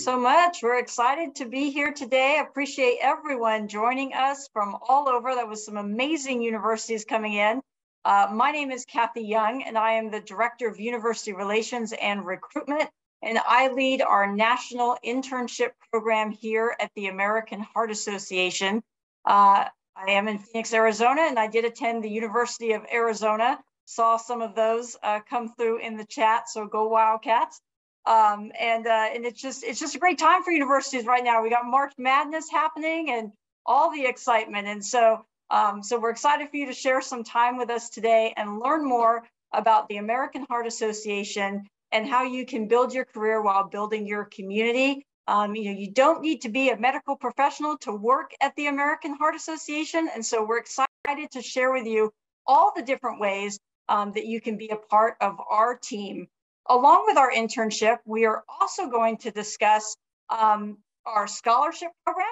so much. We're excited to be here today. Appreciate everyone joining us from all over. That was some amazing universities coming in. My name is Kathy Young, and I am the Director of University Relations and Recruitment, and I lead our national internship program here at the American Heart Association. I am in Phoenix, Arizona, and I did attend the University of Arizona. Saw some of those come through in the chat, so go Wildcats. And it's just a great time for universities right now. We got March Madness happening and all the excitement. And so we're excited for you to share some time with us today and learn more about the American Heart Association and how you can build your career while building your community. You don't need to be a medical professional to work at the American Heart Association. And so we're excited to share with you all the different ways that you can be a part of our team. Along with our internship, we are also going to discuss our scholarship program,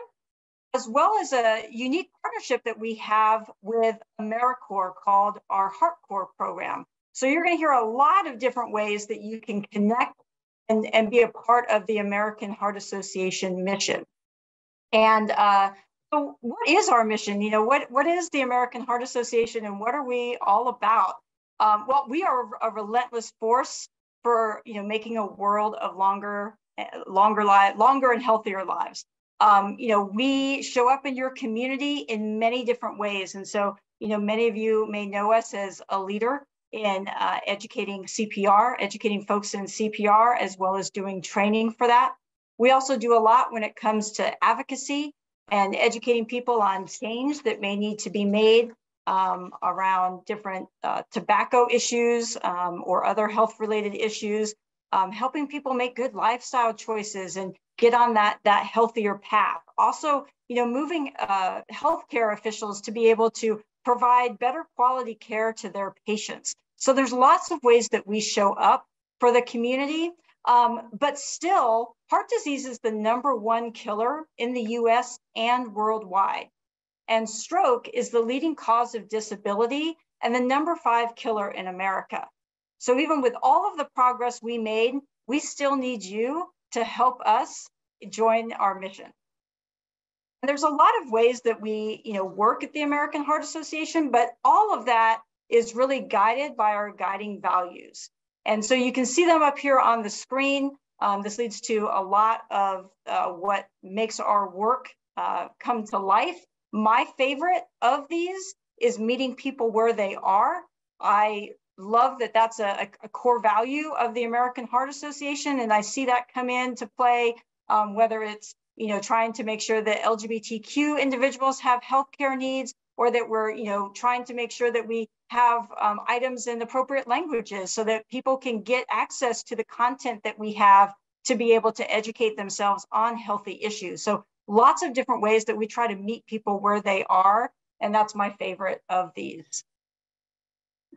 as well as a unique partnership that we have with AmeriCorps called our HeartCorps program. So you're going to hear a lot of different ways that you can connect and be a part of the American Heart Association mission. And so what is our mission? What is the American Heart Association and what are we all about? Well, we are a relentless force for making a world of longer and healthier lives. We show up in your community in many different ways. And so, many of you may know us as a leader in educating CPR, educating folks in CPR, as well as doing training for that. We also do a lot when it comes to advocacy and educating people on change that may need to be made around different tobacco issues or other health-related issues, helping people make good lifestyle choices and get on that healthier path. Also, moving healthcare officials to be able to provide better quality care to their patients. So there's lots of ways that we show up for the community, but still, heart disease is the #1 killer in the US and worldwide. And stroke is the leading cause of disability and the #5 killer in America. So even with all of the progress we made, we still need you to help us join our mission. And there's a lot of ways that we work at the American Heart Association, but all of that is really guided by our guiding values. And so you can see them up here on the screen. This leads to a lot of what makes our work come to life. My favorite of these is meeting people where they are. I love that that's a core value of the American Heart Association, and I see that come into play, whether it's trying to make sure that LGBTQ individuals have healthcare needs, or that we're trying to make sure that we have items in appropriate languages so that people can get access to the content that we have to be able to educate themselves on healthy issues. So lots of different ways that we try to meet people where they are, and that's my favorite of these.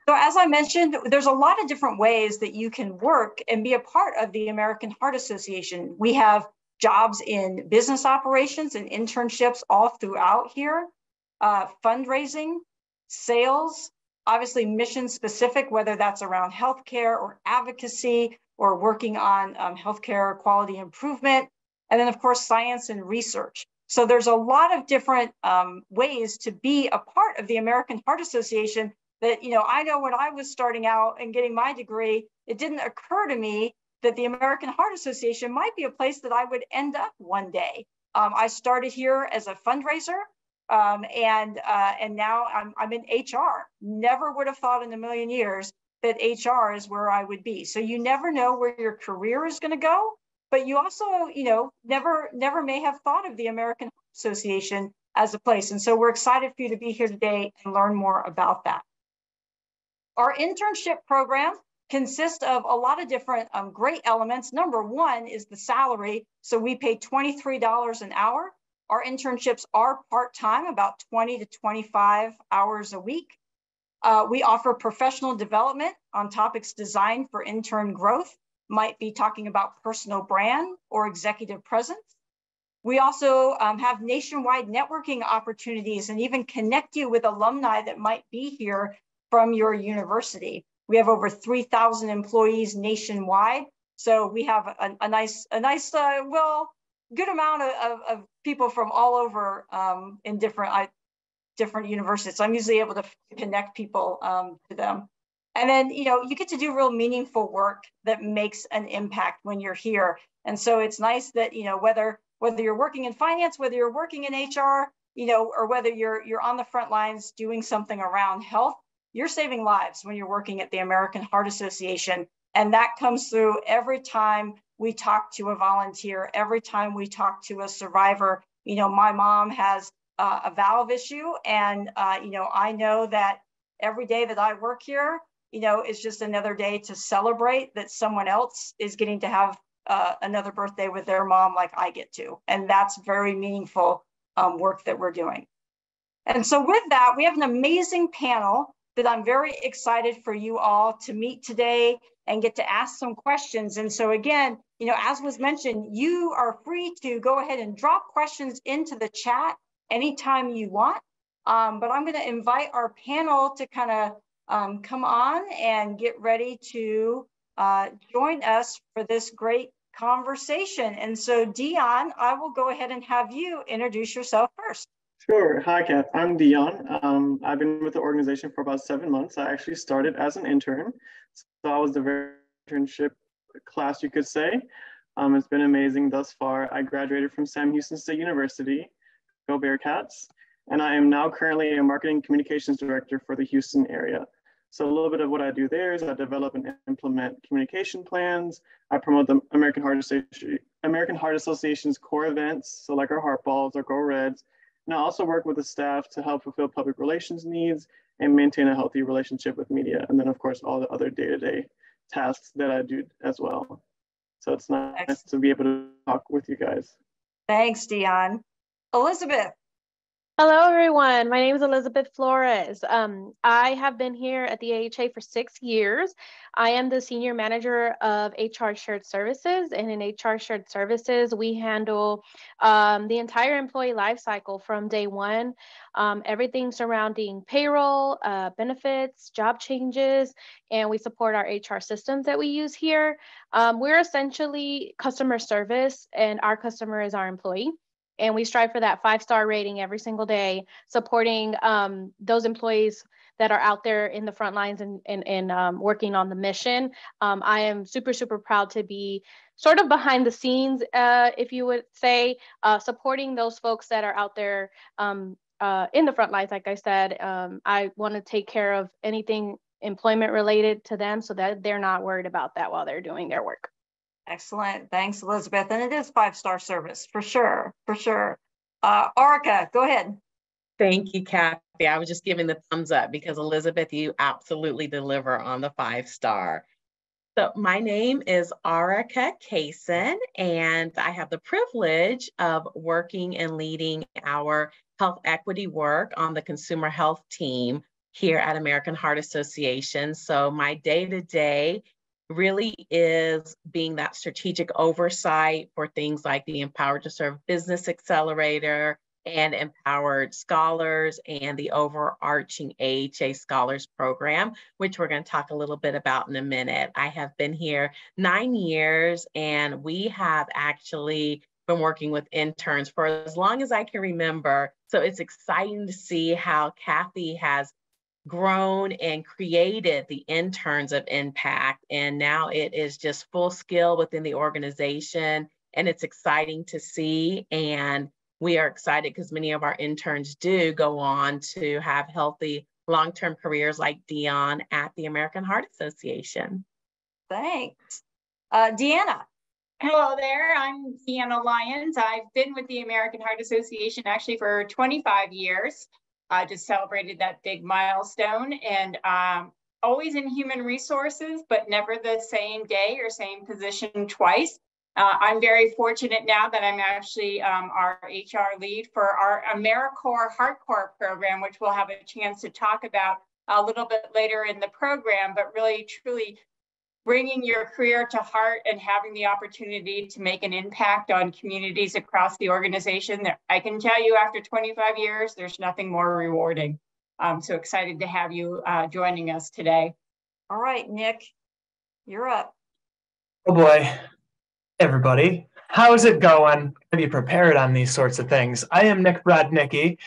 So as I mentioned, there's a lot of different ways that you can work and be a part of the American Heart Association. We have jobs in business operations and internships all throughout here, fundraising, sales, obviously mission specific, whether that's around healthcare or advocacy or working on healthcare quality improvement. And then, of course, science and research. So there's a lot of different ways to be a part of the American Heart Association that, I know when I was starting out and getting my degree, it didn't occur to me that the American Heart Association might be a place that I would end up one day. I started here as a fundraiser, and now I'm in HR. Never would have thought in a million years that HR is where I would be. So you never know where your career is going to go. But you also, never may have thought of the American Heart Association as a place. And so we're excited for you to be here today and learn more about that. Our internship program consists of a lot of different great elements. #1 is the salary. So we pay $23 an hour. Our internships are part-time, about 20 to 25 hours a week. We offer professional development on topics designed for intern growth. Might be talking about personal brand or executive presence. We also have nationwide networking opportunities and even connect you with alumni that might be here from your university. We have over 3,000 employees nationwide. So we have a nice, well, good amount of people from all over in different universities. So I'm usually able to connect people to them. And then, you know, you get to do real meaningful work that makes an impact when you're here. And so it's nice that, you know, whether you're working in finance, whether you're working in HR, you know, or whether you're on the front lines doing something around health, you're saving lives when you're working at the American Heart Association. And that comes through every time we talk to a volunteer, every time we talk to a survivor. You know, my mom has a valve issue, and you know, I know that every day that I work here, you know, is just another day to celebrate that someone else is getting to have another birthday with their mom like I get to. And that's very meaningful work that we're doing. And so with that, we have an amazing panel that I'm very excited for you all to meet today and get to ask some questions. And so again, you know, as was mentioned, you are free to go ahead and drop questions into the chat anytime you want. But I'm going to invite our panel to kind of come on and get ready to join us for this great conversation. And so Dion, I will go ahead and have you introduce yourself first. Sure. Hi, Kath. I'm Dion. I've been with the organization for about 7 months. I actually started as an intern. So I was the very internship class, you could say. It's been amazing thus far. I graduated from Sam Houston State University, go Bearcats. And I am now currently a marketing communications director for the Houston area. So a little bit of what I do there is I develop and implement communication plans. I promote the American Heart Association's core events, so like our Heart Balls, our Go Reds. And I also work with the staff to help fulfill public relations needs and maintain a healthy relationship with media. And then of course, all the other day-to-day tasks that I do as well. So it's nice to be able to talk with you guys. Thanks, Dion. Elizabeth. Hello, everyone. My name is Elizabeth Flores. I have been here at the AHA for 6 years. I am the Senior Manager of HR Shared Services, and in HR Shared Services, we handle the entire employee lifecycle from day one, everything surrounding payroll, benefits, job changes, and we support our HR systems that we use here. We're essentially customer service, and our customer is our employee. And we strive for that 5-star rating every single day, supporting those employees that are out there in the front lines and working on the mission. I am super, super proud to be sort of behind the scenes, if you would say, supporting those folks that are out there in the front lines. Like I said, I want to take care of anything employment related to them so that they're not worried about that while they're doing their work. Excellent. Thanks, Elizabeth. And it is 5-star service for sure, for sure. Arica, go ahead. Thank you, Kathy. I was just giving the thumbs up because Elizabeth, you absolutely deliver on the 5-star. So my name is Arica Kaysen, and I have the privilege of working and leading our health equity work on the consumer health team here at American Heart Association. So my day-to-day really is being that strategic oversight for things like the Empowered to Serve Business Accelerator and Empowered Scholars and the overarching AHA Scholars Program, which we're going to talk a little bit about in a minute. I have been here 9 years, and we have actually been working with interns for as long as I can remember. So it's exciting to see how Kathy has grown and created the interns of impact, and now it is just full scale within the organization, and it's exciting to see. And we are excited because many of our interns do go on to have healthy long-term careers like Dion at the American Heart Association. Thanks. Deanna. Hello there, I'm Deanna Lyons. I've been with the American Heart Association actually for 25 years. I just celebrated that big milestone, and always in human resources, but never the same day or same position twice. I'm very fortunate now that I'm actually our HR lead for our AmeriCorps HeartCorps program, which we'll have a chance to talk about a little bit later in the program, but really truly bringing your career to heart and having the opportunity to make an impact on communities across the organization. I can tell you after 25 years, there's nothing more rewarding. I'm so excited to have you joining us today. All right, Nick, you're up. Oh boy, everybody. How's it going? To be prepared on these sorts of things. I am Nick Brodnicki.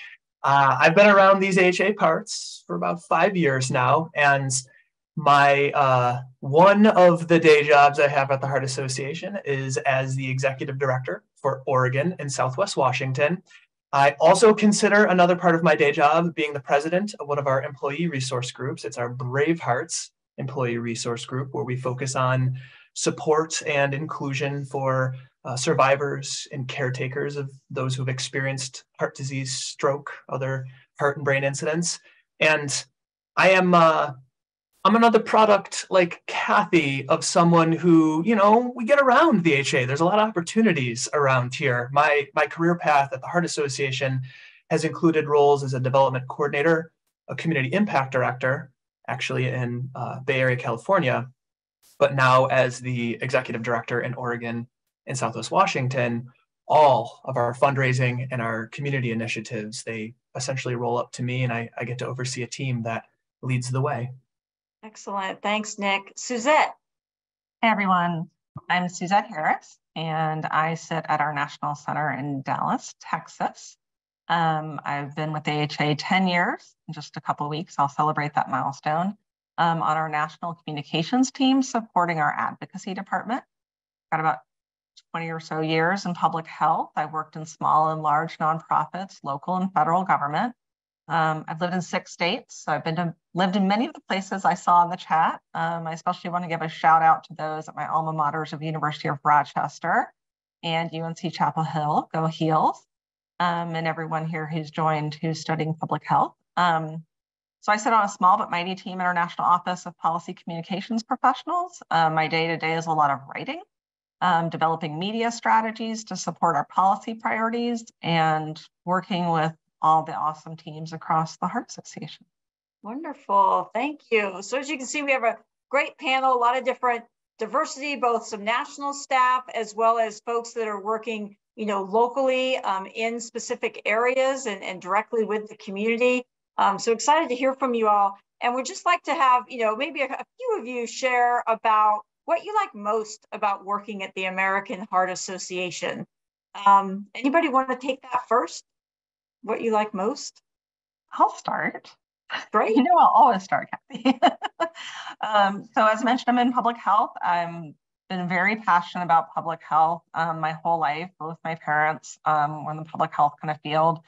I've been around these AHA parts for about 5 years now, and my one of the day jobs I have at the Heart Association is as the executive director for Oregon and Southwest Washington. I also consider another part of my day job being the president of one of our employee resource groups. It's our Brave Hearts employee resource group, where we focus on support and inclusion for survivors and caretakers of those who've experienced heart disease, stroke, other heart and brain incidents. And I'm another product like Kathy of someone who, we get around the HA. There's a lot of opportunities around here. My career path at the Heart Association has included roles as a development coordinator, a community impact director, actually in Bay Area, California, but now as the executive director in Oregon and Southwest Washington. All of our fundraising and our community initiatives, they essentially roll up to me, and I get to oversee a team that leads the way. Excellent. Thanks, Nick. Suzette. Hey, everyone. I'm Suzette Harris, and I sit at our National Center in Dallas, Texas. I've been with AHA 10 years. In just a couple of weeks, I'll celebrate that milestone. On our national communications team supporting our advocacy department. Got about 20 or so years in public health. I've worked in small and large nonprofits, local and federal government. I've lived in 6 states. So I've lived in many of the places I saw in the chat. I especially want to give a shout out to those at my alma maters of University of Rochester and UNC Chapel Hill, go Heels, and everyone here who's joined who's studying public health. So I sit on a small but mighty team in our National Office of Policy Communications Professionals. My day-to-day is a lot of writing, developing media strategies to support our policy priorities, and working with all the awesome teams across the Heart Association. Wonderful. Thank you. So as you can see, we have a great panel, a lot of different diversity, both some national staff as well as folks that are working, locally in specific areas and directly with the community. So excited to hear from you all. And we'd just like to have, maybe a few of you share about what you like most about working at the American Heart Association. Anybody want to take that first? What you like most? I'll start. Great. I'll always start, Kathy. So as mentioned, I'm in public health. I've been very passionate about public health my whole life. Both my parents were in the public health kind of field.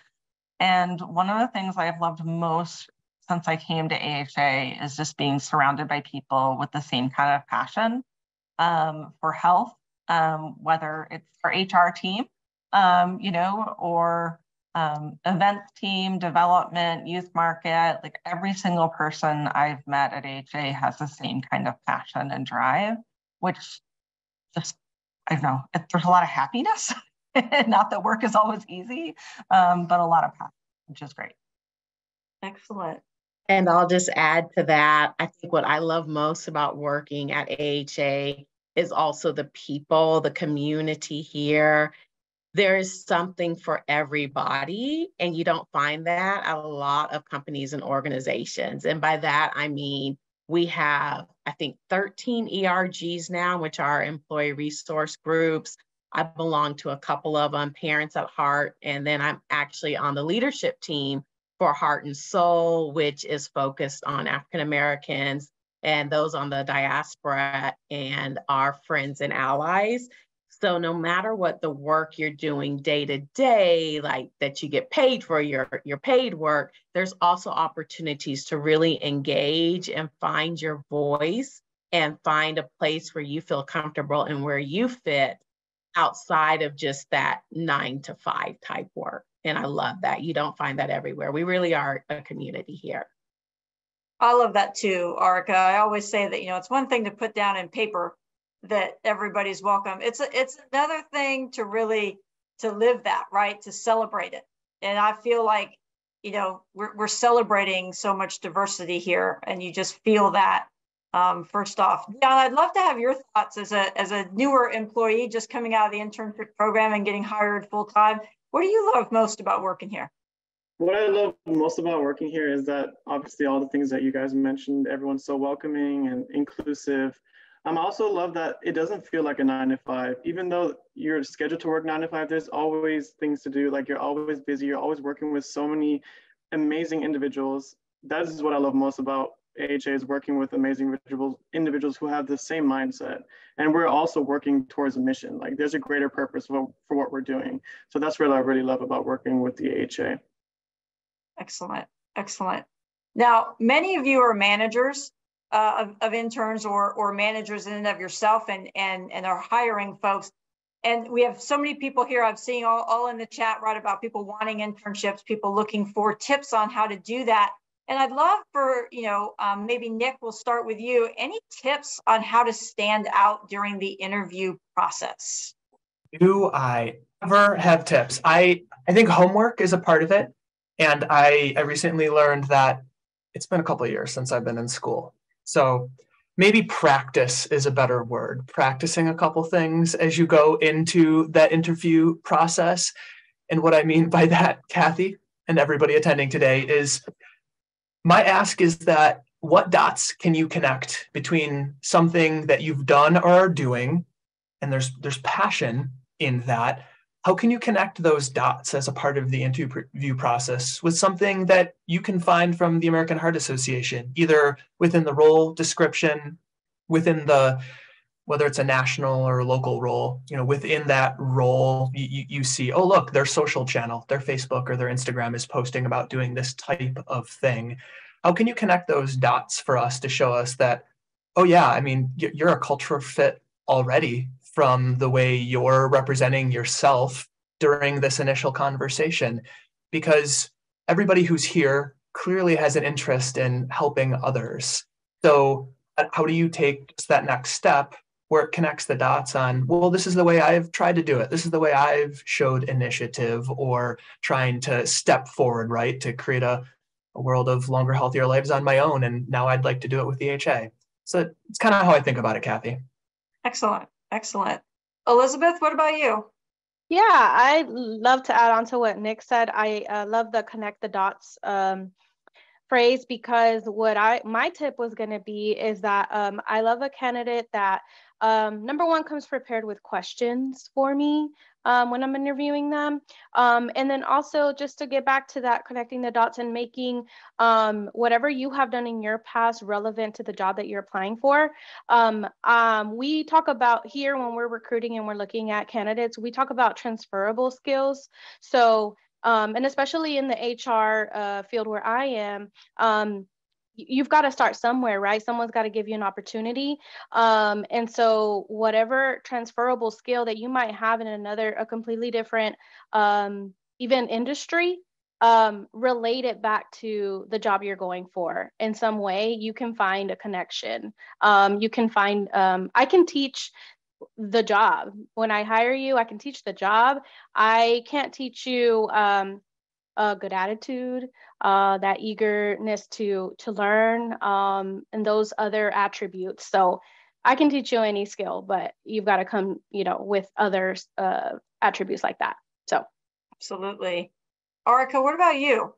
And one of the things I've loved most since I came to AHA is just being surrounded by people with the same kind of passion for health, whether it's our HR team, or events team, development, youth market. Like every single person I've met at AHA has the same kind of passion and drive, which just, I don't know, there's a lot of happiness. Not that work is always easy, but a lot of passion, which is great. Excellent. And I'll just add to that. I think what I love most about working at AHA is also the people, the community here. There is something for everybody, and you don't find that at a lot of companies and organizations. And by that, I mean, we have, I think, 13 ERGs now, which are employee resource groups. I belong to a couple of them, Parents at Heart, and then I'm actually on the leadership team for Heart and Soul, which is focused on African Americans and those on the diaspora and our friends and allies. So no matter what the work you're doing day to day, like that you get paid for your paid work, there's also opportunities to really engage and find your voice and find a place where you feel comfortable and where you fit outside of just that 9 to 5 type work. And I love that. You don't find that everywhere. We really are a community here. I love that too, Arica. I always say that, it's one thing to put down in paper that everybody's welcome. It's another thing to really, to live that, right? To celebrate it. And I feel like, we're celebrating so much diversity here, and you just feel that. First off, Dion, I'd love to have your thoughts as a newer employee just coming out of the internship program and getting hired full time. What do you love most about working here? What I love most about working here is that obviously all the things that you guys mentioned, everyone's so welcoming and inclusive. I also love that it doesn't feel like a 9 to 5. Even though you're scheduled to work 9 to 5, there's always things to do. Like you're always busy. You're always working with so many amazing individuals. That is what I love most about AHA, is working with amazing individuals who have the same mindset. And we're also working towards a mission. Like there's a greater purpose for what we're doing. So that's what I really love about working with the AHA. Excellent, excellent. Now, many of you are managers of interns or managers in and of yourself and are hiring folks. And we have so many people here. I've seen all in the chat, right, about people wanting internships, people looking for tips on how to do that. And I'd love for, maybe Nick, we'll start with you. Any tips on how to stand out during the interview process? Do I ever have tips? I think homework is a part of it. And I recently learned that it's been a couple of years since I've been in school. So maybe practice is a better word. Practicing a couple things as you go into that interview process. And what I mean by that, Kathy, and everybody attending today, is my ask is that what dots can you connect between something that you've done or are doing, and there's passion in that. How can you connect those dots as a part of the interview process with something that you can find from the American Heart Association, either within the role description, within whether it's a national or local role, within that role, you see, oh, look, their social channel, their Facebook or their Instagram is posting about doing this type of thing. How can you connect those dots for us to show us that, oh yeah, you're a cultural fit already from the way you're representing yourself during this initial conversation? Because everybody who's here clearly has an interest in helping others. So how do you take just that next step where it connects the dots on, well, this is the way I've tried to do it. This is the way I've showed initiative or trying to step forward, right, to create a world of longer, healthier lives on my own. And now I'd like to do it with the AHA. So it's kind of how I think about it, Kathy. Excellent. Excellent. Elizabeth, what about you? Yeah, I love to add on to what Nick said. I love the connect the dots phrase, because my tip was going to be is that I love a candidate that number one comes prepared with questions for me when I'm interviewing them. And then also just to get back to that, connecting the dots and making whatever you have done in your past relevant to the job that you're applying for. We talk about here when we're recruiting and we're looking at candidates, we talk about transferable skills. So, and especially in the HR field where I am, you've got to start somewhere, right? Someone's got to give you an opportunity. And so whatever transferable skill that you might have in a completely different, even industry, relate it back to the job you're going for. In some way, you can find a connection. You can find, I can teach the job. When I hire you, I can teach the job. I can't teach you a good attitude, that eagerness to learn, and those other attributes. So I can teach you any skill, but you've got to come, with other attributes like that. So absolutely. Arika, what about you?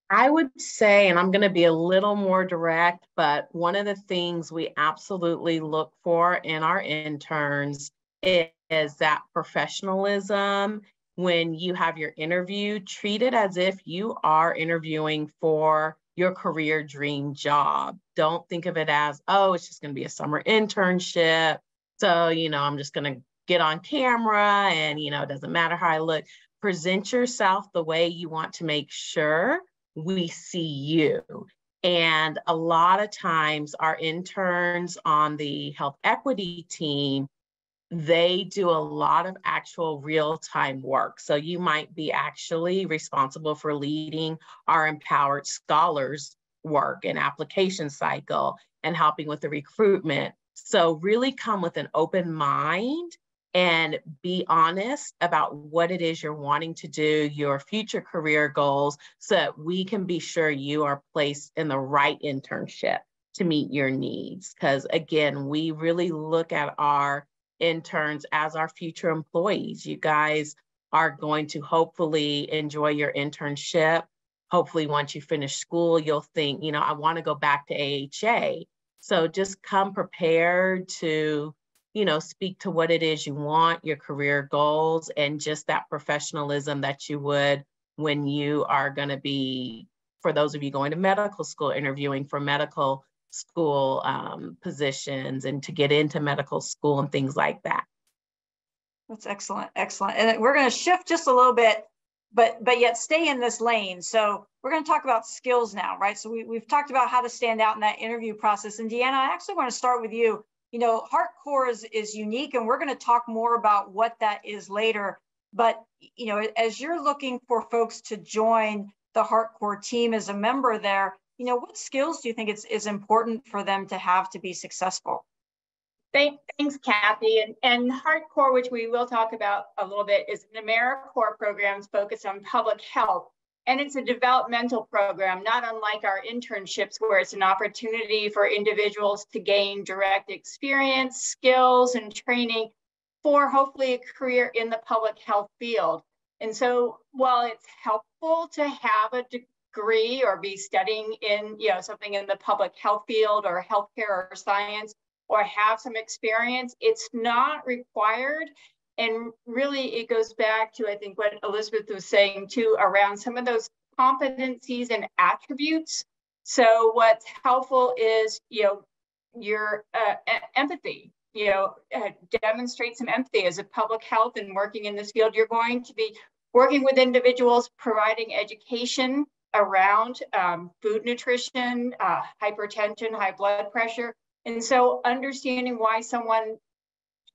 I would say, and I'm going to be a little more direct, but one of the things we absolutely look for in our interns is that professionalism. When you have your interview, treat it as if you are interviewing for your career dream job. Don't think of it as, oh, it's just going to be a summer internship. So, I'm just going to get on camera and, it doesn't matter how I look. Present yourself the way you want to make sure we see you. And a lot of times our interns on the health equity team, they do a lot of actual real-time work. So you might be actually responsible for leading our Empowered Scholars work and application cycle and helping with the recruitment. So really come with an open mind and be honest about what it is you're wanting to do, your future career goals, so that we can be sure you are placed in the right internship to meet your needs. Because again, we really look at our interns as our future employees. You guys are going to hopefully enjoy your internship. Hopefully, once you finish school, you'll think, I want to go back to AHA. So just come prepared to, you know, speak to what it is you want, your career goals, and just that professionalism that you would when you are going to be, for those of you going to medical school, interviewing for medical school positions and to get into medical school and things like that. That's excellent, excellent. And we're going to shift just a little bit, but yet stay in this lane. So we're going to talk about skills now, right? So we've talked about how to stand out in that interview process. And Deanna, I actually want to start with you. You know, HeartCore is unique, and we're going to talk more about what that is later. But, you know, as you're looking for folks to join the HeartCore team as a member there, you know, what skills do you think is important for them to have to be successful? Thanks, Kathy. And HeartCore, which we will talk about a little bit, is an AmeriCorps program focused on public health. And it's a developmental program, not unlike our internships, where it's an opportunity for individuals to gain direct experience, skills, and training for hopefully a career in the public health field. And so while it's helpful to have a degree or be studying in, you know, something in the public health field or healthcare or science, or have some experience, it's not required. And really, it goes back to, I think, what Elizabeth was saying too, around some of those competencies and attributes. So what's helpful is, you know, your empathy, you know, demonstrate some empathy as a public health and working in this field. You're going to be working with individuals, providing education around food nutrition, hypertension, high blood pressure. And so understanding why someone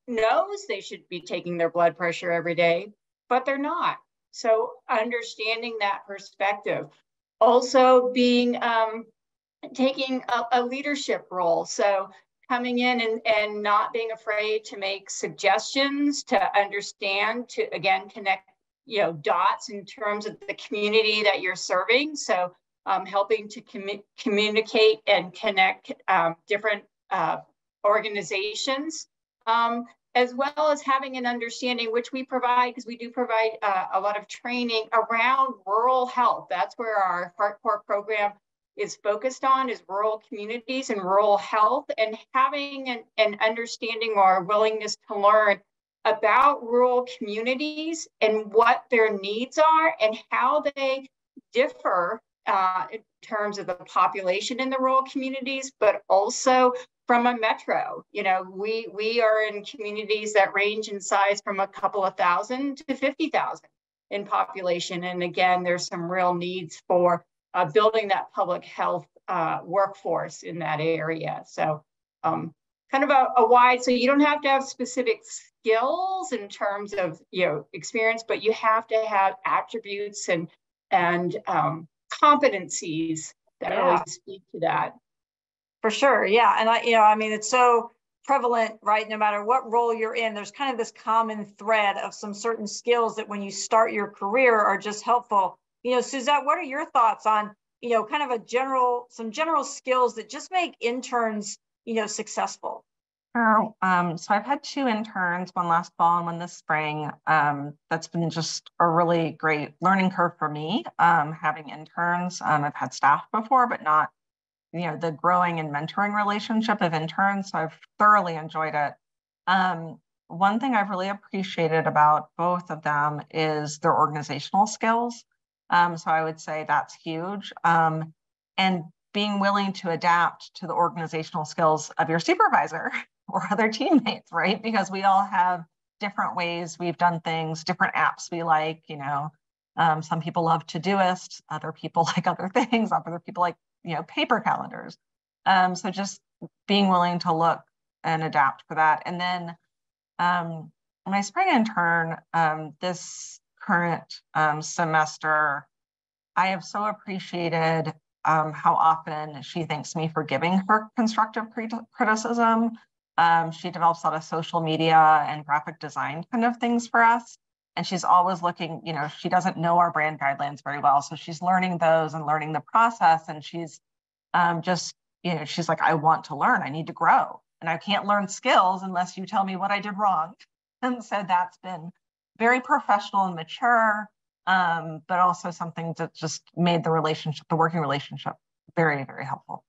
knows they should be taking their blood pressure every day, but they're not. So understanding that perspective. Also being, taking a leadership role. So coming in and not being afraid to make suggestions, to understand, to again, connect, you know, dots in terms of the community that you're serving. So helping to communicate and connect different organizations, as well as having an understanding, which we provide, because we do provide a lot of training around rural health. That's where our HeartCore program is focused on, is rural communities and rural health, and having an understanding or a willingness to learn about rural communities and what their needs are and how they differ in terms of the population in the rural communities, but also from a metro. You know, we are in communities that range in size from a couple of thousand to 50,000 in population. And again, there's some real needs for building that public health workforce in that area. So kind of a wide, so you don't have to have specific skills in terms of, you know, experience, but you have to have attributes and competencies that really speak to that. For sure, yeah. And I mean, it's so prevalent, right? No matter what role you're in, there's kind of this common thread of some certain skills that when you start your career are just helpful. You know, Suzette, what are your thoughts on, you know, kind of some general skills that just make interns, you know, successful? So I've had 2 interns, one last fall and one this spring. That's been just a really great learning curve for me, having interns. I've had staff before, but not, you know, the growing and mentoring relationship of interns. So I've thoroughly enjoyed it. One thing I've really appreciated about both of them is their organizational skills. So I would say that's huge. And being willing to adapt to the organizational skills of your supervisor or other teammates, right? Because we all have different ways we've done things, different apps we like, you know. Some people love Todoist, other people like other things, other people like, you know, paper calendars. So just being willing to look and adapt for that. And then my spring intern, this current semester, I have so appreciated how often she thanks me for giving her constructive criticism. She develops a lot of social media and graphic design kind of things for us. And she's always looking, you know, she doesn't know our brand guidelines very well. So she's learning those and learning the process. And she's just, you know, she's like, I want to learn, I need to grow. And I can't learn skills unless you tell me what I did wrong. And so that's been very professional and mature, but also something that just made the relationship, the working relationship, very, very helpful.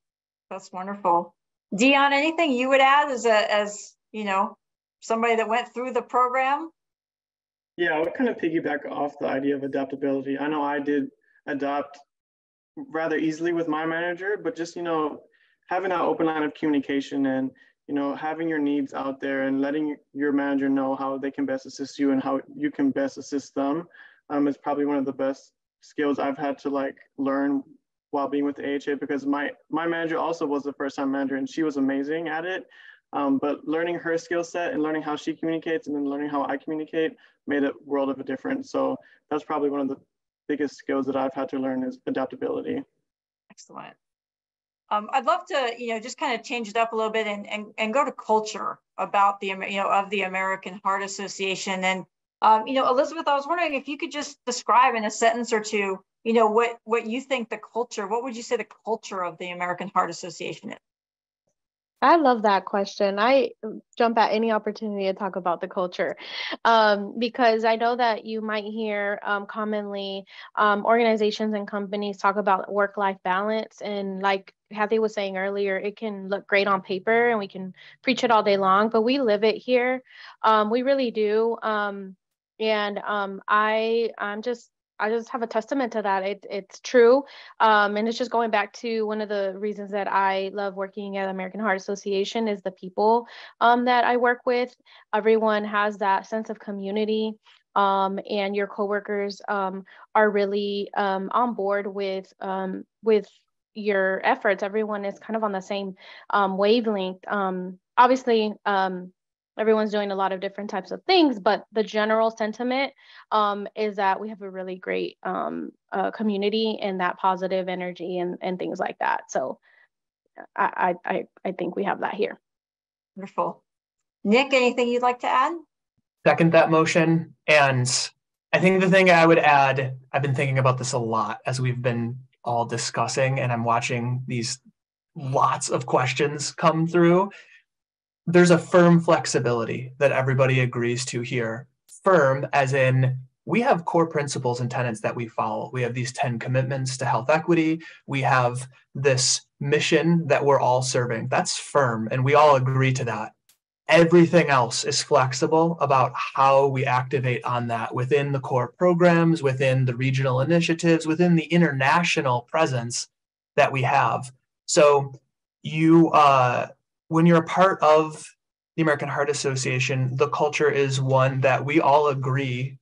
That's wonderful. Dion, anything you would add as somebody that went through the program? Yeah, I would kind of piggyback off the idea of adaptability. I know I did adapt rather easily with my manager, but just, having that open line of communication and, having your needs out there and letting your manager know how they can best assist you and how you can best assist them is probably one of the best skills I've had to learn while being with the AHA, because my manager also was a first-time manager and she was amazing at it. But learning her skill set and learning how she communicates and then learning how I communicate made a world of a difference. So that's probably one of the biggest skills that I've had to learn is adaptability. Excellent. I'd love to, just kind of change it up a little bit and go to culture about the, of the American Heart Association. And, Elizabeth, I was wondering if you could just describe in a sentence or two, what you think what would you say the culture of the American Heart Association is? I love that question. I jump at any opportunity to talk about the culture because I know that you might hear commonly organizations and companies talk about work-life balance. And like Kathy was saying earlier, it can look great on paper and we can preach it all day long, but we live it here. We really do. I just have a testament to that. It's true. And it's just going back to one of the reasons that I love working at American Heart Association is the people that I work with. Everyone has that sense of community, and your coworkers are really on board with your efforts. Everyone is kind of on the same wavelength. Obviously, everyone's doing a lot of different types of things, but the general sentiment is that we have a really great community and that positive energy and things like that. So I think we have that here. Wonderful. Nick, anything you'd like to add? Second that motion. And I think the thing I would add, I've been thinking about this a lot as we've been all discussing, and I'm watching these lots of questions come through. There's a firm flexibility that everybody agrees to here. Firm as in we have core principles and tenets that we follow. We have these 10 commitments to health equity. We have this mission that we're all serving. That's firm, and we all agree to that. Everything else is flexible about how we activate on that within the core programs, within the regional initiatives, within the international presence that we have. So you, when you're a part of the American Heart Association, the culture is one that we all agree,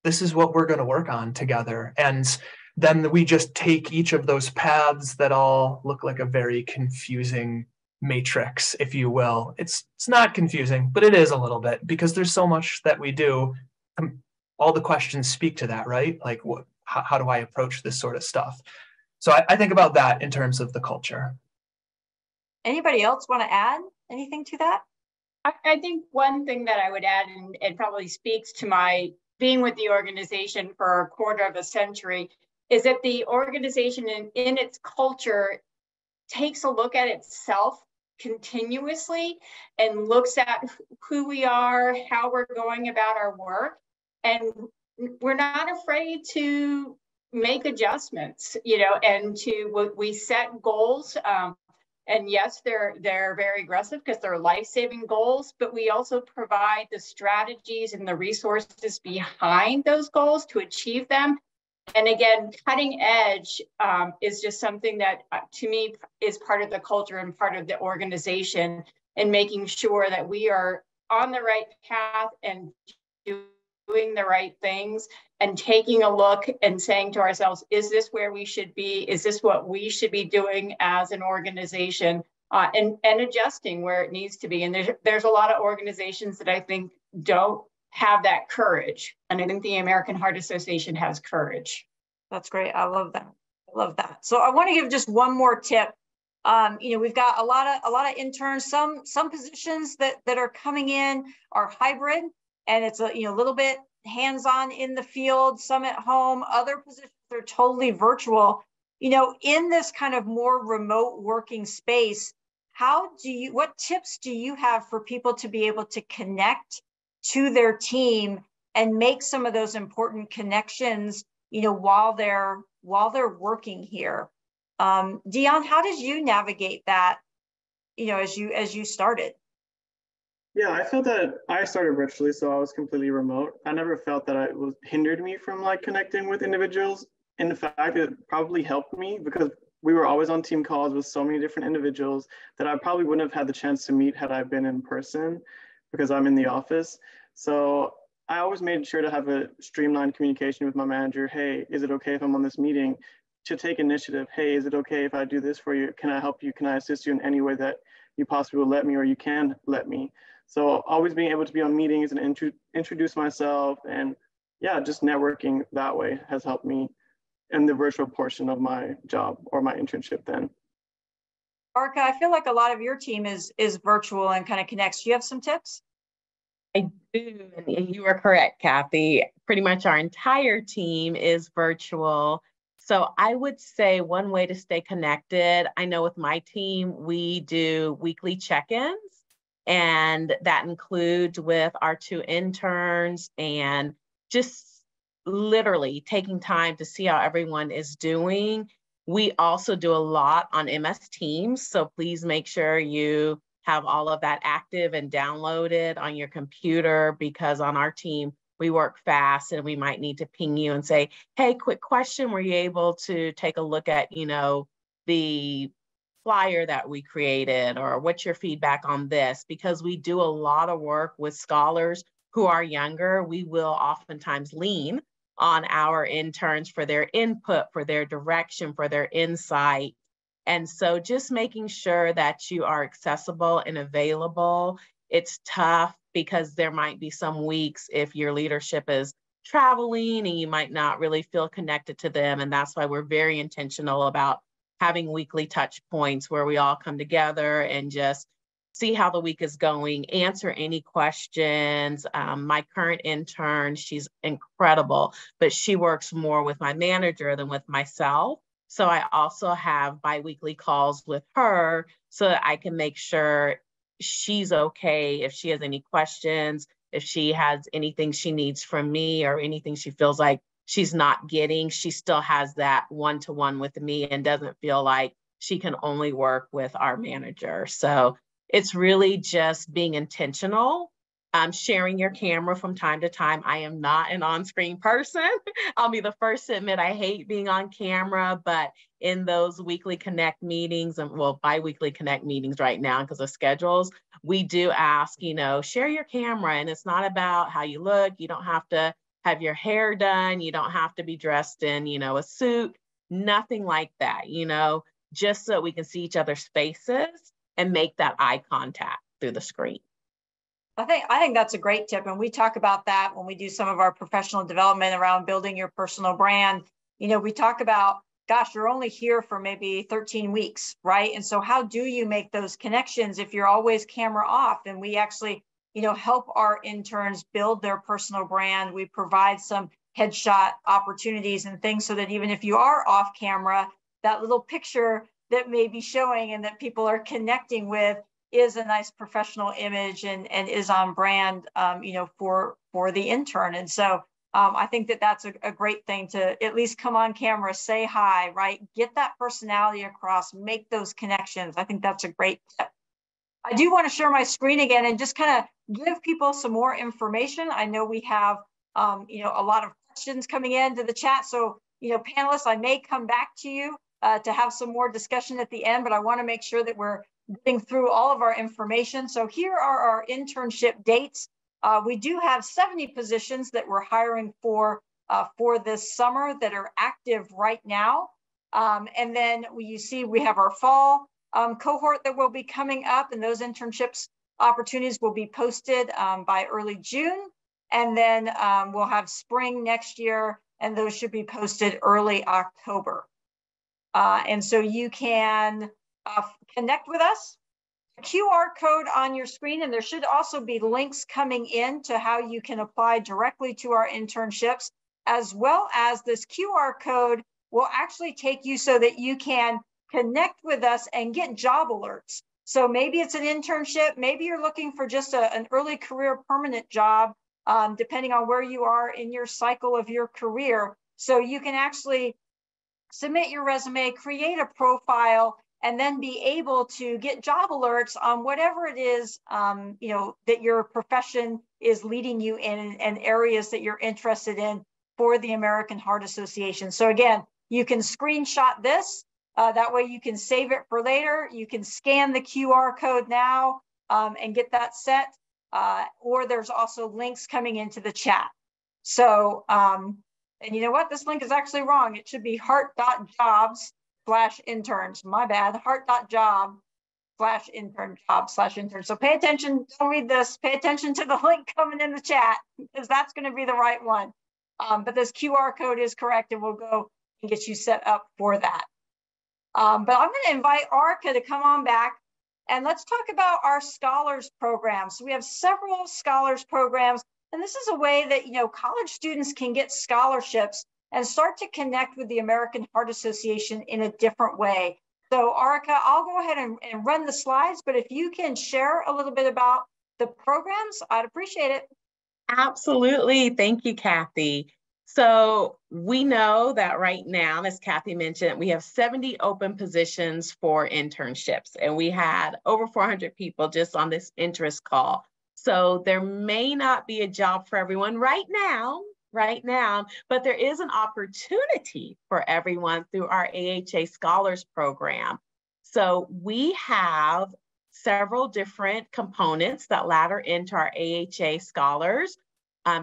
this is what we're going to work on together. And then we just take each of those paths that all look like a very confusing matrix, if you will. It's not confusing, but it is a little bit because there's so much that we do. All the questions speak to that, right? Like, how do I approach this sort of stuff? So I think about that in terms of the culture. Anybody else want to add anything to that? I think one thing that I would add, and it probably speaks to my being with the organization for a quarter of a century, is that the organization in its culture takes a look at itself continuously and looks at who we are, how we're going about our work. And we're not afraid to make adjustments, and we set goals. And yes, they're very aggressive because they're life-saving goals, but we also provide the strategies and the resources behind those goals to achieve them. And again, cutting edge is just something that to me is part of the culture and part of the organization, and making sure that we are on the right path and doing the right things and taking a look and saying to ourselves, is this where we should be? Is this what we should be doing as an organization? And adjusting where it needs to be. And there's a lot of organizations that I think don't have that courage. And I think the American Heart Association has courage. That's great. I love that. I love that. So I want to give just one more tip. We've got a lot of interns. Some positions that are coming in are hybrid, and it's a little bit hands-on in the field, some at home. Other positions are totally virtual. In this kind of more remote working space, what tips do you have for people to be able to connect to their team and make some of those important connections, while they're working here? Dion, how did you navigate that? as you started? Yeah, I felt that I started virtually, so I was completely remote. I never felt that it was hindered me from like connecting with individuals. In fact, it probably helped me because we were always on team calls with so many different individuals that I probably wouldn't have had the chance to meet had I been in person because I'm in the office. So I always made sure to have a streamlined communication with my manager. Hey, is it okay if I'm on this meeting? To take initiative. Hey, is it okay if I do this for you? Can I help you? Can I assist you in any way that you possibly will let me or you can let me? So always being able to be on meetings and introduce myself and yeah, just networking that way has helped me in the virtual portion of my job or my internship then. Arka, I feel like a lot of your team is virtual and kind of connects. Do you have some tips? I do, and you are correct, Kathy. Pretty much our entire team is virtual. So I would say one way to stay connected, I know with my team, we do weekly check-ins, and that includes with our 2 interns and just literally taking time to see how everyone is doing. We also do a lot on MS Teams, so please make sure you have all of that active and downloaded on your computer, because on our team, we work fast and we might need to ping you and say, hey, quick question, were you able to take a look at, the flyer that we created, or what's your feedback on this? Because we do a lot of work with scholars who are younger. We will oftentimes lean on our interns for their input, for their direction, for their insight. And so just making sure that you are accessible and available. It's tough because there might be some weeks if your leadership is traveling and you might not really feel connected to them. And that's why we're very intentional about having weekly touch points where we all come together and just see how the week is going, answer any questions. My current intern, she's incredible, but she works more with my manager than with myself. So I also have biweekly calls with her so that I can make sure she's okay if she has any questions, if she has anything she needs from me or anything she feels like she's not getting, she still has that one-to-one with me and doesn't feel like she can only work with our manager. So it's really just being intentional. Sharing your camera from time to time. I am not an on-screen person. I'll be the first to admit I hate being on camera, but in those weekly Connect meetings, and well, bi-weekly Connect meetings right now because of schedules, we do ask, share your camera. And it's not about how you look. You don't have to have your hair done. You don't have to be dressed in, a suit, nothing like that, just so we can see each other's faces and make that eye contact through the screen. I think that's a great tip. And we talk about that when we do some of our professional development around building your personal brand. We talk about, gosh, you're only here for maybe 13 weeks, right? And so how do you make those connections if you're always camera off? And we actually, help our interns build their personal brand. We provide some headshot opportunities and things so that even if you are off camera, that little picture that may be showing and that people are connecting with is a nice professional image and is on brand, for the intern. And so I think that that's a great thing to at least come on camera, say hi, right? Get that personality across, make those connections. I think that's a great tip. I do want to share my screen again and just kind of give people some more information. I know we have, a lot of questions coming into the chat. So, panelists, I may come back to you to have some more discussion at the end, but I want to make sure that we're getting through all of our information. So here are our internship dates. We do have 70 positions that we're hiring for this summer that are active right now. And then you see we have our fall cohort that will be coming up, and those internships opportunities will be posted by early June. And then we'll have spring next year, and those should be posted early October. And so you can connect with us. QR code on your screen, and there should also be links coming in to how you can apply directly to our internships, as well as this QR code will actually take you so that you can connect with us and get job alerts. So maybe it's an internship, maybe you're looking for just an early career permanent job, depending on where you are in your cycle of your career. So you can actually submit your resume, create a profile, and then be able to get job alerts on whatever it is, that your profession is leading you in and areas that you're interested in for the American Heart Association. So again, you can screenshot this. That way you can save it for later. You can scan the QR code now and get that set. Or there's also links coming into the chat. So, and you know what? This link is actually wrong. It should be heart.jobs/interns. My bad, heart.job/intern. So pay attention, don't read this, pay attention to the link coming in the chat because that's gonna be the right one. But this QR code is correct and we'll go and get you set up for that. But I'm gonna invite Arika to come on back and let's talk about our scholars program. So we have several scholars programs, and this is a way that college students can get scholarships and start to connect with the American Heart Association in a different way. So Arika, I'll go ahead and run the slides, but if you can share a little bit about the programs, I'd appreciate it. Absolutely. Thank you, Kathy. So we know that right now, as Kathy mentioned, we have 70 open positions for internships, and we had over 400 people just on this interest call. So there may not be a job for everyone right now, but there is an opportunity for everyone through our AHA Scholars Program. So we have several different components that ladder into our AHA Scholars.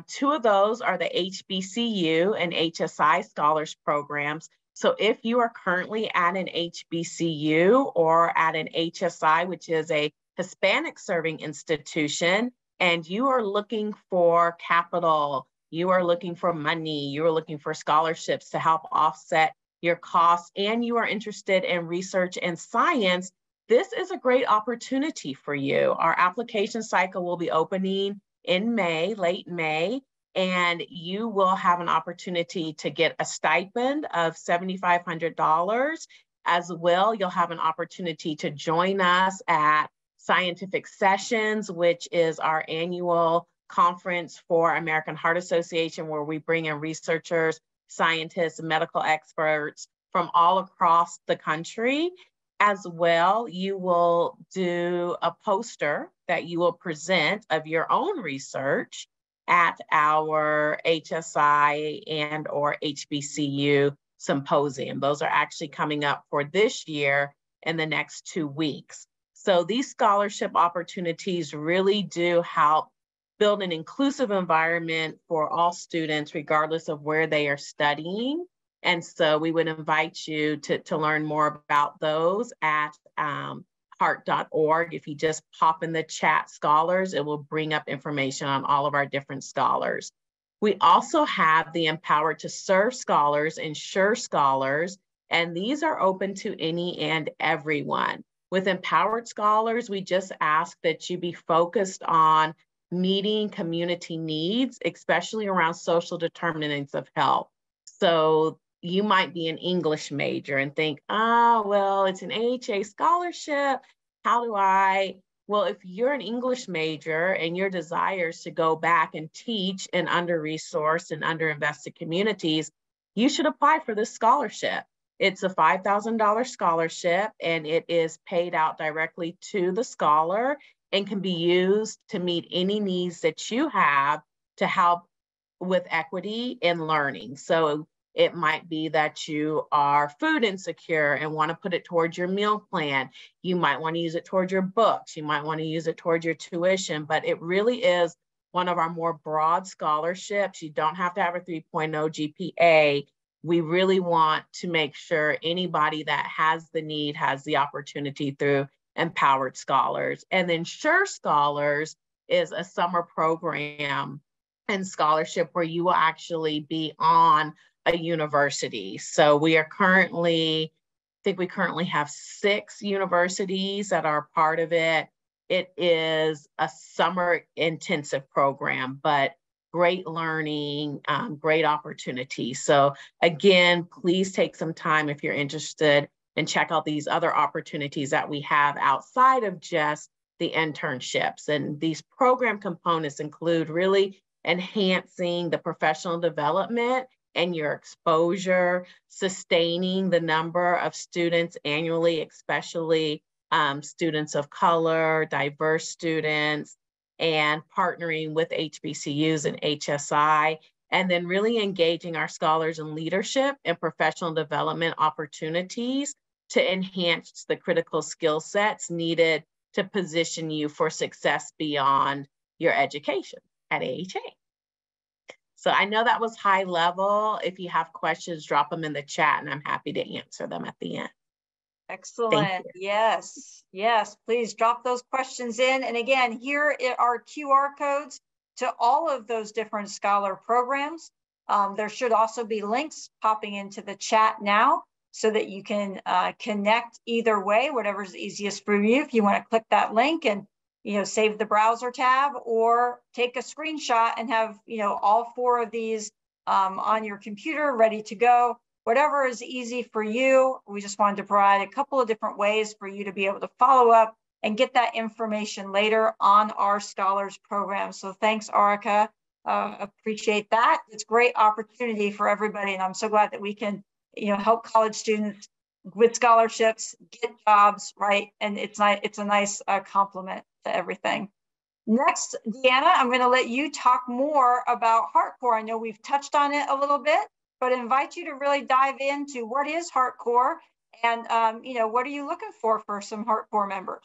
Two of those are the HBCU and HSI Scholars Programs. So if you are currently at an HBCU or at an HSI, which is a Hispanic serving institution, and you are looking for capital, you are looking for money, you are looking for scholarships to help offset your costs, and you are interested in research and science, this is a great opportunity for you. Our application cycle will be opening in May, late May, and you will have an opportunity to get a stipend of $7,500. As well, you'll have an opportunity to join us at Scientific Sessions, which is our annual conference for American Heart Association, where we bring in researchers, scientists, medical experts from all across the country. As well, you will do a poster that you will present of your own research at our HSI and or HBCU symposium. Those are actually coming up for this year in the next 2 weeks. So these scholarship opportunities really do help build an inclusive environment for all students, regardless of where they are studying. And so we would invite you to learn more about those at heart.org. If you just pop in the chat scholars, it will bring up information on all of our different scholars. We also have the Empowered to Serve Scholars and SURE Scholars, and these are open to any and everyone. With Empowered Scholars, we just ask that you be focused on meeting community needs, especially around social determinants of health. So you might be an English major and think, well, it's an AHA scholarship. How do I? Well, if you're an English major and your desire is to go back and teach in under-resourced and under-invested communities, you should apply for this scholarship. It's a $5,000 scholarship, and it is paid out directly to the scholar and can be used to meet any needs that you have to help with equity in learning. So it might be that you are food insecure and want to put it towards your meal plan. You might want to use it towards your books. You might want to use it towards your tuition, but it really is one of our more broad scholarships. You don't have to have a 3.0 GPA. We really want to make sure anybody that has the need has the opportunity through Empowered Scholars. And then SURE Scholars is a summer program and scholarship where you will actually be on a university. So we are currently, I think we currently have 6 universities that are part of it. It is a summer intensive program, but great learning, great opportunity. So again, please take some time if you're interested and check out these other opportunities that we have outside of just the internships. And these program components include really enhancing the professional development and your exposure, sustaining the number of students annually, especially students of color, diverse students, and partnering with HBCUs and HSI, and then really engaging our scholars in leadership and professional development opportunities to enhance the critical skill sets needed to position you for success beyond your education at AHA. So I know that was high level. If you have questions, drop them in the chat and I'm happy to answer them at the end. Excellent. Yes, yes, please drop those questions in. And again, here are QR codes to all of those different scholar programs. There should also be links popping into the chat now so that you can connect either way, whatever's easiest for you. If you want to click that link and save the browser tab, or take a screenshot and have all 4 of these on your computer ready to go. Whatever is easy for you. We just wanted to provide a couple of different ways for you to be able to follow up and get that information later on our Scholars Program. So thanks, Arika. Appreciate that. It's a great opportunity for everybody, and I'm so glad that we can help college students with scholarships, get jobs, right? And it's a nice complement to everything. Next, Deanna, I'm going to let you talk more about HeartCore. I know we've touched on it a little bit, but invite you to really dive into what is HeartCore and what are you looking for some HeartCore members?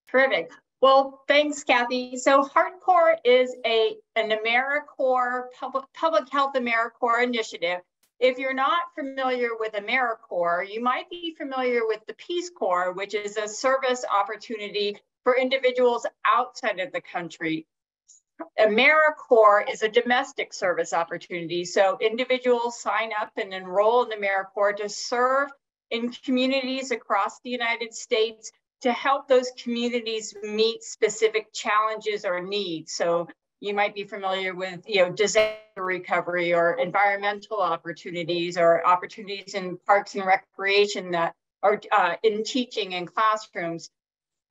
Terrific. Well, thanks, Kathy. So HeartCore is an AmeriCorps, Public Health AmeriCorps initiative. If you're not familiar with AmeriCorps, you might be familiar with the Peace Corps, which is a service opportunity for individuals outside of the country. AmeriCorps is a domestic service opportunity. So individuals sign up and enroll in AmeriCorps to serve in communities across the United States to help those communities meet specific challenges or needs. So you might be familiar with disaster recovery or environmental opportunities or opportunities in parks and recreation that are in teaching in classrooms.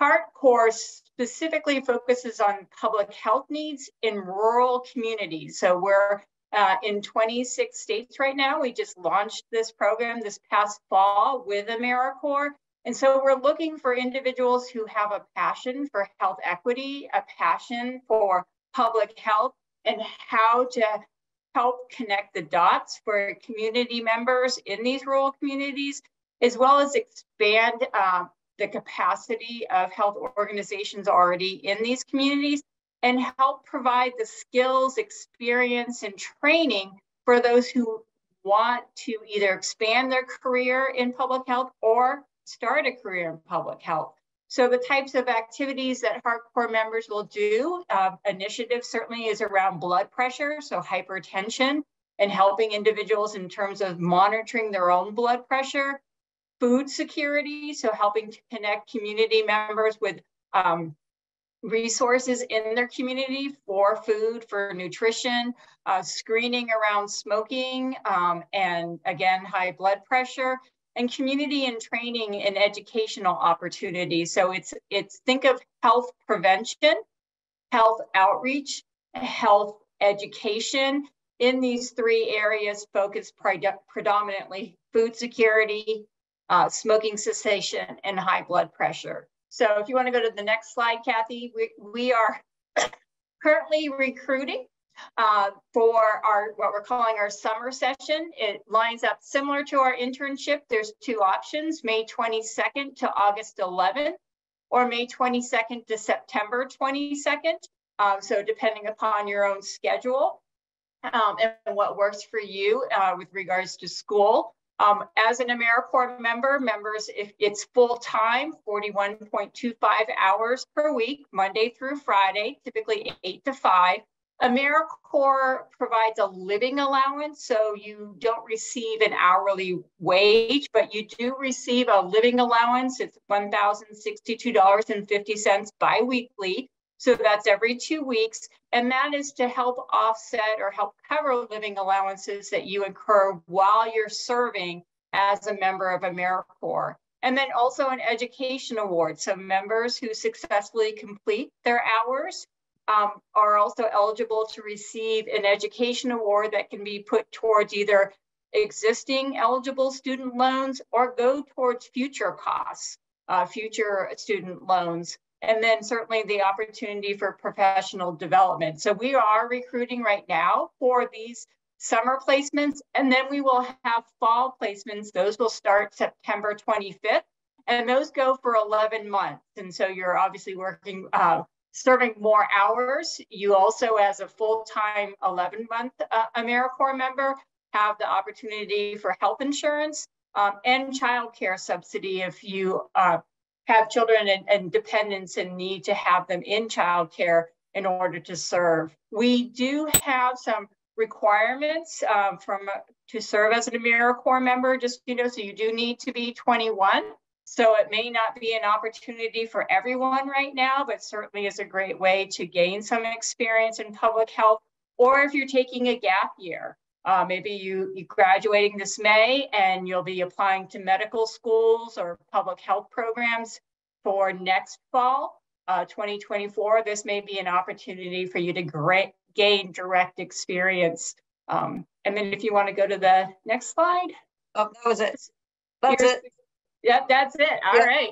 HeartCore specifically focuses on public health needs in rural communities. So we're in 26 states right now. We just launched this program this past fall with AmeriCorps. And so we're looking for individuals who have a passion for health equity, a passion for public health, and how to help connect the dots for community members in these rural communities, as well as expand the capacity of health organizations already in these communities, and help provide the skills, experience, and training for those who want to either expand their career in public health or start a career in public health. So the types of activities that HeartCore members will do, initiative certainly is around blood pressure, so hypertension, and helping individuals in terms of monitoring their own blood pressure. Food security, so helping to connect community members with resources in their community for food, for nutrition, screening around smoking, and again, high blood pressure, and community and training and educational opportunities. So it's think of health prevention, health outreach, health education. In these 3 areas, focus predominantly food security, smoking cessation, and high blood pressure. So if you want to go to the next slide, Kathy, we are currently recruiting for what we're calling our summer session. It lines up similar to our internship. There's 2 options, May 22nd to August 11th, or May 22nd to September 22nd. So depending upon your own schedule and what works for you with regards to school. As an AmeriCorps members, if it's full-time, 41.25 hours per week, Monday through Friday, typically 8 to 5. AmeriCorps provides a living allowance, so you don't receive an hourly wage, but you do receive a living allowance. It's $1,062.50 biweekly. So that's every 2 weeks. And that is to help offset or help cover living allowances that you incur while you're serving as a member of AmeriCorps. And then also an education award. So members who successfully complete their hours are also eligible to receive an education award that can be put towards either existing eligible student loans or go towards future costs, future student loans. And then certainly the opportunity for professional development. So we are recruiting right now for these summer placements, and then we will have fall placements. Those will start September 25th, and those go for 11 months. And so you're obviously working, serving more hours. You also, as a full-time 11-month AmeriCorps member, have the opportunity for health insurance and childcare subsidy if you have children and dependents and need to have them in childcare in order to serve. We do have some requirements to serve as an AmeriCorps member, just, so you do need to be 21. So it may not be an opportunity for everyone right now, but certainly is a great way to gain some experience in public health. Or if you're taking a gap year, maybe you're graduating this May and you'll be applying to medical schools or public health programs for next fall, 2024. This may be an opportunity for you to gain direct experience. And then if you want to go to the next slide. Oh, that was it. That's it. Yep, that's it. All right.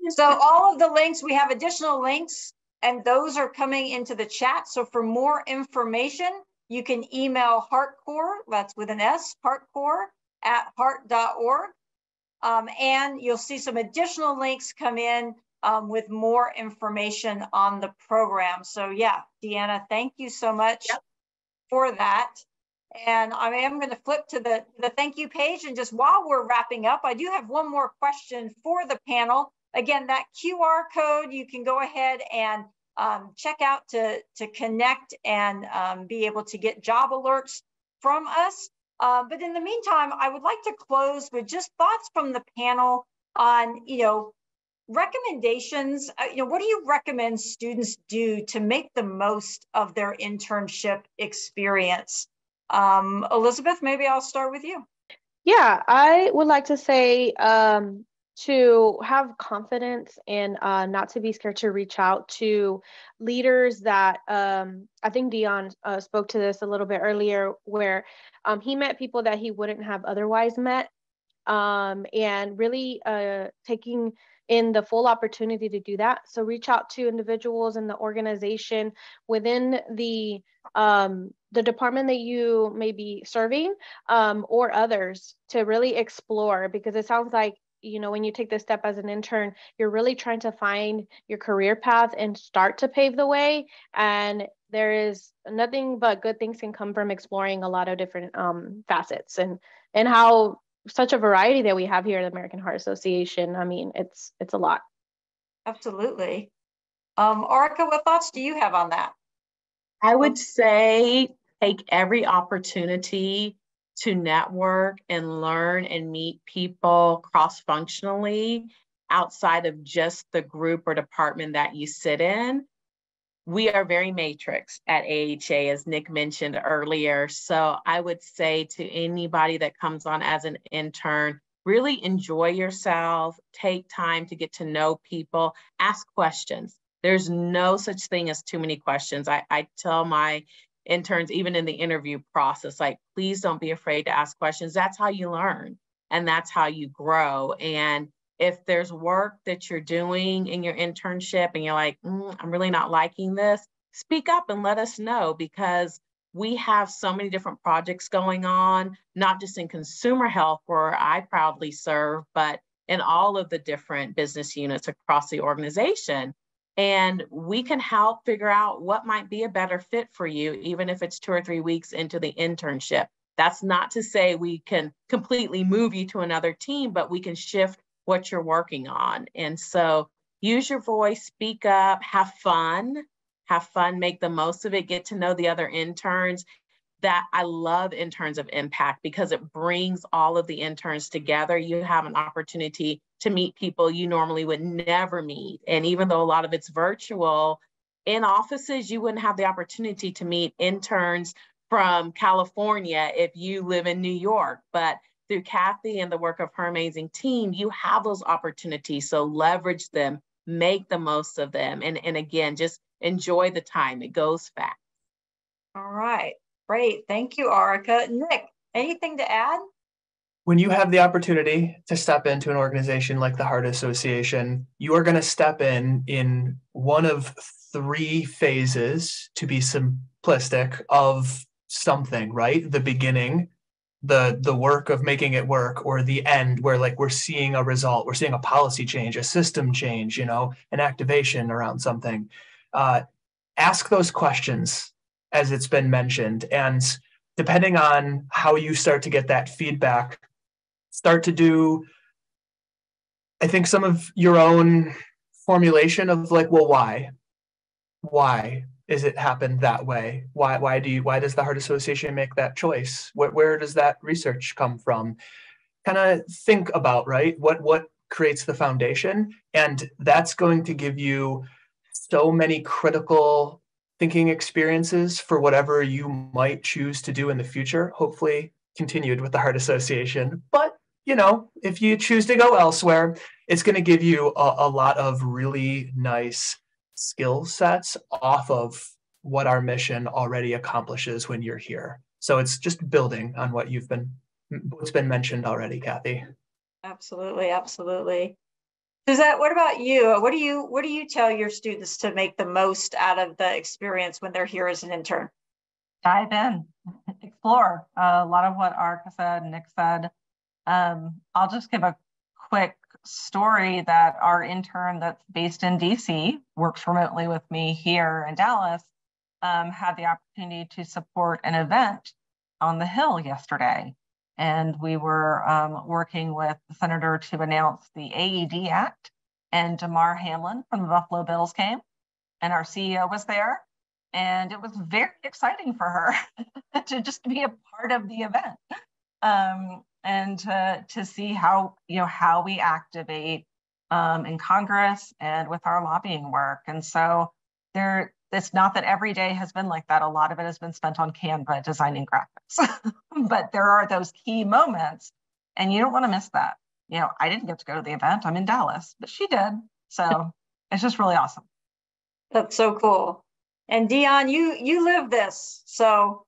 So all of the links, we have additional links, and those are coming into the chat. So for more information, you can email HeartCorps, that's with an S, HeartCorps@heart.org. And you'll see some additional links come in with more information on the program. So yeah, Deanna, thank you so much for that. And I am going to flip to the thank you page. And just while we're wrapping up, I do have one more question for the panel. Again, that QR code, you can go ahead and check out to connect and be able to get job alerts from us. But in the meantime, I would like to close with just thoughts from the panel on, recommendations. What do you recommend students do to make the most of their internship experience? Elizabeth, maybe I'll start with you. Yeah, I would like to say to have confidence and not to be scared to reach out to leaders that I think Dion spoke to this a little bit earlier, where he met people that he wouldn't have otherwise met, and really taking in the full opportunity to do that. So reach out to individuals in the organization within the department that you may be serving, or others, to really explore, because it sounds like, when you take this step as an intern, you're really trying to find your career path and start to pave the way. And there is nothing but good things can come from exploring a lot of different facets and how such a variety that we have here at the American Heart Association. I mean, it's a lot. Absolutely. Orica, what thoughts do you have on that? I would say take every opportunity to network and learn and meet people cross-functionally outside of just the group or department that you sit in. We are very matrix at AHA, as Nick mentioned earlier. So I would say to anybody that comes on as an intern, really enjoy yourself, take time to get to know people, ask questions. There's no such thing as too many questions. I tell my interns, even in the interview process, like, please don't be afraid to ask questions. That's how you learn and that's how you grow. And if there's work that you're doing in your internship and you're like, I'm really not liking this, speak up and let us know, because we have so many different projects going on, not just in consumer health where I proudly serve, but in all of the different business units across the organization. And we can help figure out what might be a better fit for you, even if it's 2 or 3 weeks into the internship. That's not to say we can completely move you to another team, but we can shift what you're working on. And so use your voice, speak up, have fun, make the most of it, get to know the other interns. That I love Interns of Impact because it brings all of the interns together. You have an opportunity to meet people you normally would never meet. And even though a lot of it's virtual, in offices, you wouldn't have the opportunity to meet interns from California if you live in New York. But through Kathy and the work of her amazing team, you have those opportunities. So leverage them, make the most of them. And again, just enjoy the time. It goes fast. All right, great. Thank you, Arica. Nick, anything to add? When you have the opportunity to step into an organization like the Heart Association, you are going to step in one of 3 phases, to be simplistic, of something, right? The beginning, the work of making it work, or the end where like we're seeing a result, we're seeing a policy change, a system change, an activation around something. Ask those questions as it's been mentioned. And depending on how you start to get that feedback, start to do, I think, some of your own formulation of like, well, why? Why is it happened that way? Why does the Heart Association make that choice? Where does that research come from? Kind of think about, right, what creates the foundation, and that's going to give you so many critical thinking experiences for whatever you might choose to do in the future, hopefully continued with the Heart Association. But if you choose to go elsewhere, it's going to give you a lot of really nice skill sets off of what our mission already accomplishes when you're here. So it's just building on what's been mentioned already, Kathy. Absolutely, absolutely. Suzette, what about you? What do you tell your students to make the most out of the experience when they're here as an intern? Dive in, explore. A lot of what Arica said, Nick said. I'll just give a quick story that our intern that's based in DC, works remotely with me here in Dallas, had the opportunity to support an event on the Hill yesterday. And we were working with the senator to announce the AED Act, and Damar Hamlin from the Buffalo Bills came, and our CEO was there. And it was very exciting for her to just be a part of the event. And to see how we activate in Congress and with our lobbying work. And so it's not that every day has been like that. A lot of it has been spent on Canva designing graphics, but there are those key moments, and you don't want to miss that. I didn't get to go to the event. I'm in Dallas, but she did. So it's just really awesome. That's so cool. And Dion, you live this, so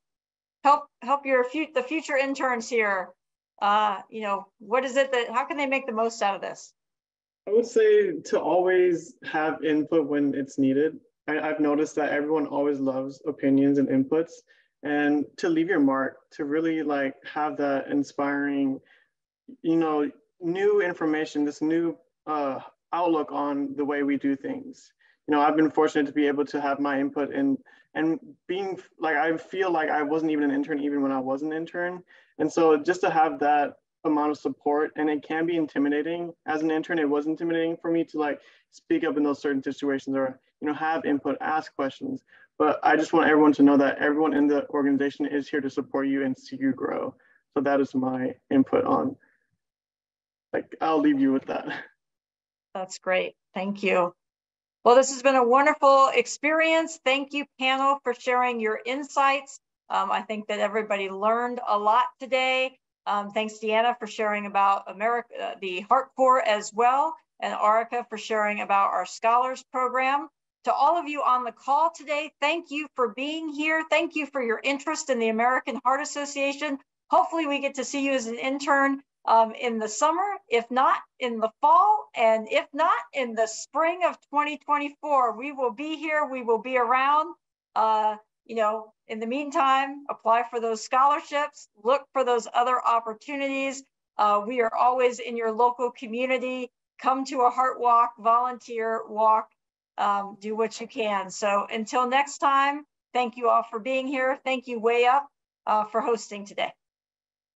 help the future interns here. What is it how can they make the most out of this? I would say to always have input when it's needed. I've noticed that everyone always loves opinions and inputs, and to leave your mark, to really like have that inspiring, new information, this new outlook on the way we do things. I've been fortunate to be able to have my input and being like, I feel like I wasn't even an intern even when I was an intern. And so just to have that amount of support, and it can be intimidating as an intern. It was intimidating for me to like speak up in those certain situations, or have input, ask questions. But I just want everyone to know that everyone in the organization is here to support you and see you grow. So that is my input on, I'll leave you with that. That's great. Thank you. Well, this has been a wonderful experience. Thank you, panel, for sharing your insights. I think that everybody learned a lot today. Thanks, Deanna, for sharing about the Heart Corps as well, and Arica for sharing about our Scholars Program. To all of you on the call today, thank you for being here. Thank you for your interest in the American Heart Association. Hopefully we get to see you as an intern in the summer, if not in the fall, and if not in the spring of 2024. We will be here, we will be around. In the meantime, apply for those scholarships, look for those other opportunities. We are always in your local community. Come to a Heart Walk, volunteer, walk, do what you can. So until next time, thank you all for being here. Thank you, Way Up, for hosting today.